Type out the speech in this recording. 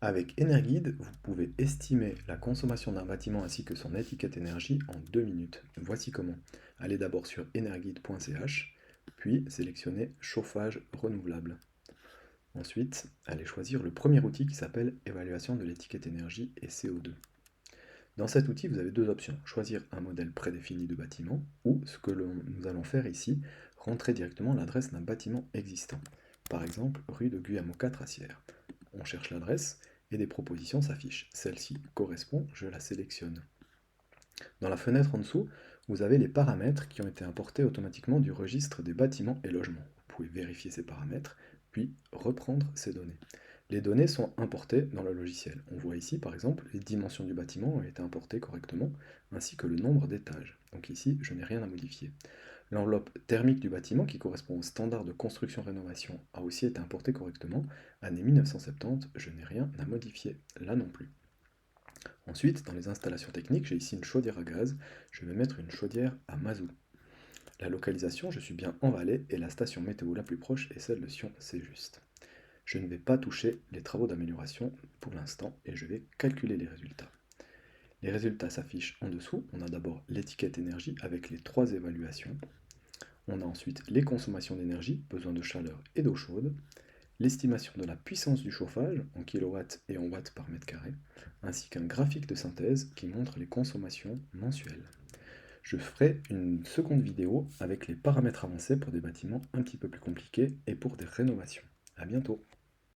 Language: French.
Avec Energuide, vous pouvez estimer la consommation d'un bâtiment ainsi que son étiquette énergie en 2 minutes. Voici comment. Allez d'abord sur energuide.ch, puis sélectionnez chauffage renouvelable. Ensuite, allez choisir le premier outil qui s'appelle évaluation de l'étiquette énergie et CO2. Dans cet outil, vous avez deux options. Choisir un modèle prédéfini de bâtiment ou ce que nous allons faire ici, rentrer directement l'adresse d'un bâtiment existant. Par exemple, rue de Guillermo 4 à Sierre. On cherche l'adresse et des propositions s'affichent. Celle-ci correspond, je la sélectionne. Dans la fenêtre en dessous, vous avez les paramètres qui ont été importés automatiquement du registre des bâtiments et logements. Vous pouvez vérifier ces paramètres, puis reprendre ces données. Les données sont importées dans le logiciel. On voit ici par exemple les dimensions du bâtiment ont été importées correctement, ainsi que le nombre d'étages. Donc ici, je n'ai rien à modifier. L'enveloppe thermique du bâtiment, qui correspond au standard de construction-rénovation, a aussi été importée correctement. Année 1970, je n'ai rien à modifier, là non plus. Ensuite, dans les installations techniques, j'ai ici une chaudière à gaz, je vais mettre une chaudière à mazout. La localisation, je suis bien en Valais et la station météo la plus proche est celle de Sion, c'est juste. Je ne vais pas toucher les travaux d'amélioration pour l'instant et je vais calculer les résultats. Les résultats s'affichent en dessous. On a d'abord l'étiquette énergie avec les trois évaluations. On a ensuite les consommations d'énergie, besoin de chaleur et d'eau chaude, l'estimation de la puissance du chauffage en kilowatts et en watts par mètre carré, ainsi qu'un graphique de synthèse qui montre les consommations mensuelles. Je ferai une seconde vidéo avec les paramètres avancés pour des bâtiments un petit peu plus compliqués et pour des rénovations. A bientôt!